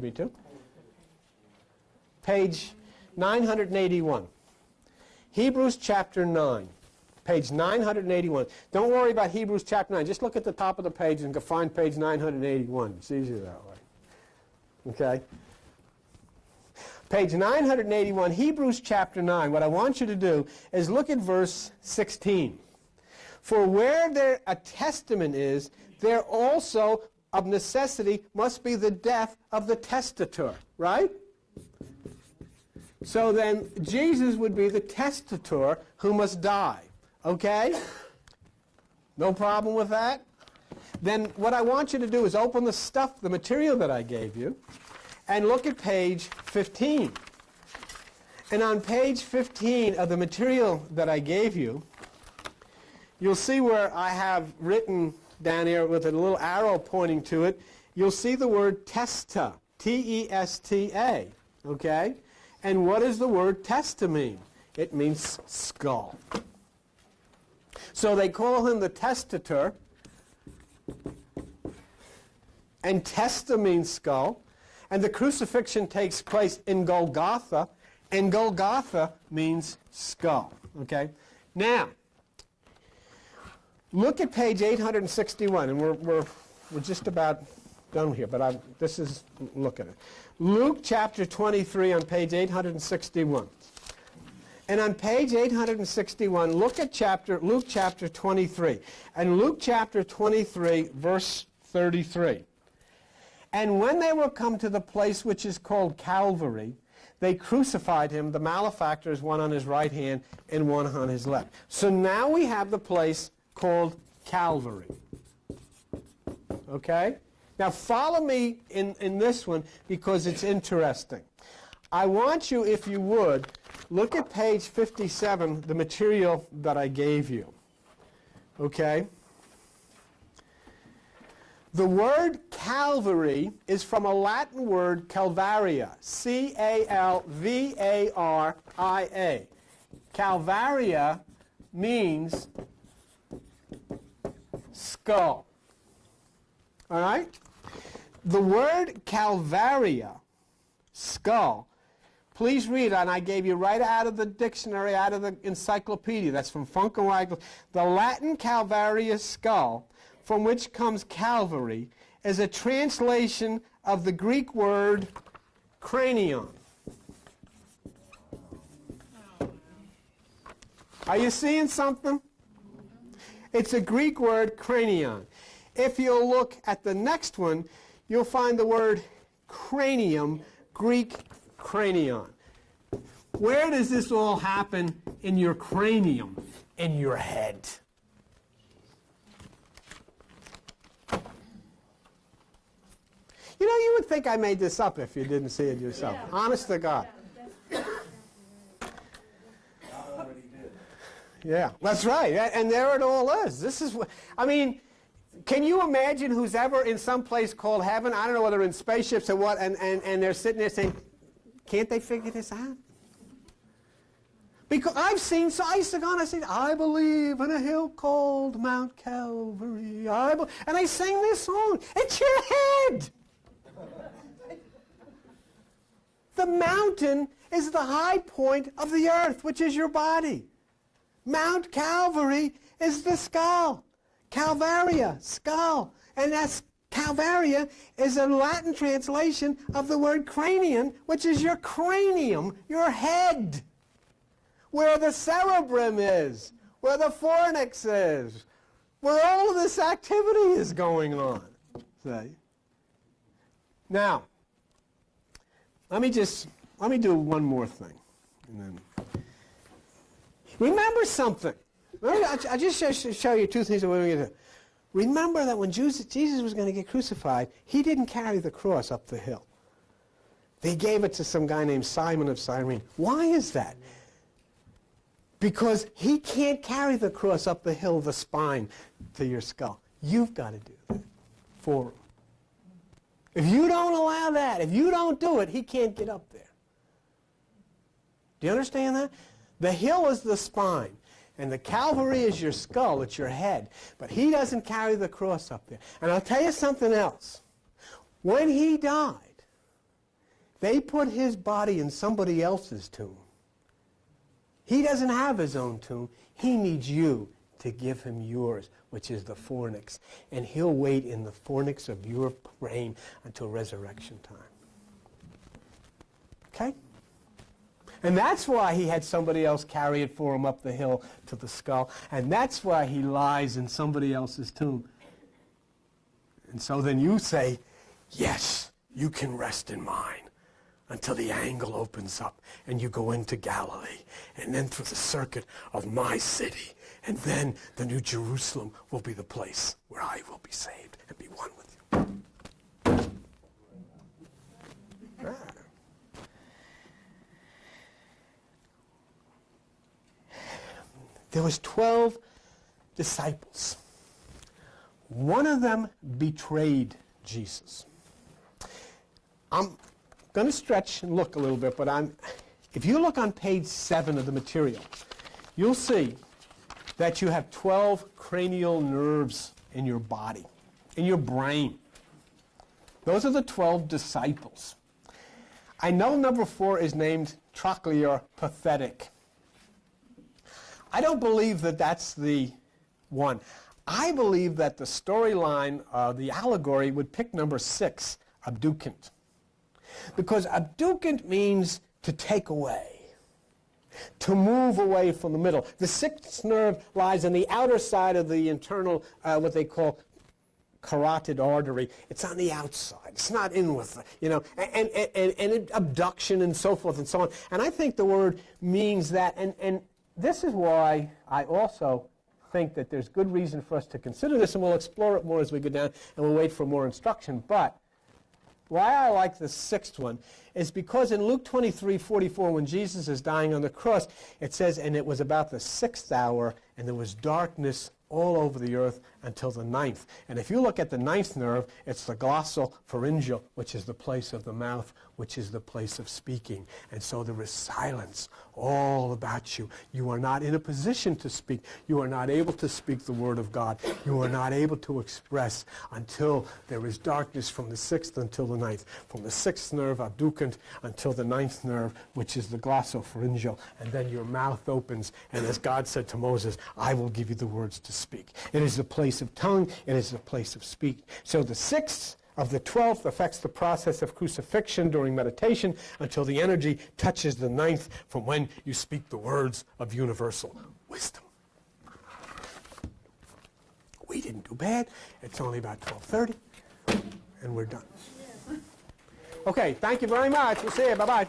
Me too. Page 981. Hebrews chapter 9. Page 981. Don't worry about Hebrews chapter 9. Just look at the top of the page and find page 981. It's easier that way. Okay? Page 981, Hebrews chapter 9. What I want you to do is look at verse 16. For where there a testament is, there also of necessity must be the death of the testator. Right? So then Jesus would be the testator who must die. Okay? No problem with that? Then what I want you to do is open the material that I gave you, and look at page 15. And on page 15 of the material that I gave you, you'll see where I have written down here with a little arrow pointing to it, you'll see the word testa, T-E-S-T-A, okay? And what does the word testa mean? It means skull. So they call him the testator, and testa means skull, and the crucifixion takes place in Golgotha, and Golgotha means skull. Okay? Now, look at page 861, and we're just about done here, but look at it. Luke chapter 23 on page 861. And on page 861, look at Luke chapter 23. And Luke chapter 23, verse 33. And when they were come to the place which is called Calvary, they crucified him, the malefactors, one on his right hand and one on his left. So now we have the place called Calvary. Okay? Now follow me in this one because it's interesting. I want you, if you would, look at page 57, the material that I gave you. Okay? The word Calvary is from a Latin word Calvaria, C-A-L-V-A-R-I-A. Calvaria means skull. All right? The word Calvaria, skull, please read, and I gave you right out of the dictionary, out of the encyclopedia, that's from Funk and Wagnall. The Latin Calvaria, skull, from which comes Calvary, is a translation of the Greek word cranion. Are you seeing something? It's a Greek word cranion. If you'll look at the next one, you'll find the word cranium, Greek cranion. Where does this all happen in your cranium, in your head? You know, you would think I made this up if you didn't see it yourself. Yeah. Honest to God. Yeah, that's right. And there it all is. This is what, I mean, can you imagine who's ever in some place called heaven? I don't know whether in spaceships or what, and they're sitting there saying, can't they figure this out? Because I used to go and I said, I believe in a hill called Mount Calvary. And I sang this song. It's your head. The mountain is the high point of the earth, which is your body. Mount Calvary is the skull. Calvaria, skull. And that's Calvaria is a Latin translation of the word cranion, which is your cranium, your head. Where the cerebrum is, where the fornix is, where all of this activity is going on. See? Now, let me do one more thing. And then remember something. I just show you two things that we're going to do. Remember that when Jesus was going to get crucified, he didn't carry the cross up the hill. They gave it to some guy named Simon of Cyrene. Why is that? Because he can't carry the cross up the hill of the spine to your skull. You've got to do that for him. If you don't allow that, if you don't do it, he can't get up there. Do you understand that? The hill is the spine, and the Calvary is your skull, it's your head. But he doesn't carry the cross up there. And I'll tell you something else. When he died, They put his body in somebody else's tomb. He doesn't have his own tomb. He needs you to give him yours, which is the fornix. And he'll wait in the fornix of your brain until resurrection time. Okay? And that's why he had somebody else carry it for him up the hill to the skull. And that's why he lies in somebody else's tomb. And so then you say, yes, you can rest in mine until the angle opens up and you go into Galilee and then through the circuit of my city. And then the New Jerusalem will be the place where I will be saved and be one with you. Ah. There was 12 disciples. One of them betrayed Jesus. I'm going to stretch and look a little bit, but if you look on page 7 of the material, you'll see that you have 12 cranial nerves in your body, in your brain. Those are the 12 disciples. I know number 4 is named trochlear pathetic. I don't believe that that's the one. I believe that the storyline, the allegory, would pick number 6, abducent. Because abducent means to take away, to move away from the middle. The 6th nerve lies on the outer side of the internal, what they call carotid artery. It's on the outside. It's not in with the, and abduction and so forth and so on. And I think the word means that, and this is why I also think that there's good reason for us to consider this, and we'll explore it more as we go down, and we'll wait for more instruction. But why I like the 6th one is because in Luke 23:44, when Jesus is dying on the cross, it says, and it was about the 6th hour, and there was darkness all over the earth until the 9th. And if you look at the 9th nerve, it's the glossal pharyngeal, which is the place of the mouth, which is the place of speaking. And so there is silence all about you. You are not in a position to speak. You are not able to speak the word of God. You are not able to express until there is darkness from the 6th until the 9th. From the 6th nerve, abducent, until the 9th nerve, which is the glossal pharyngeal. And then your mouth opens, and as God said to Moses, I will give you the words to speak. It is the place of tongue. It is the place of speech. So the 6th of the 12th affects the process of crucifixion during meditation until the energy touches the 9th from when you speak the words of universal wisdom. We didn't do bad. It's only about 12:30, and we're done. Okay, thank you very much. We'll see you. Bye-bye.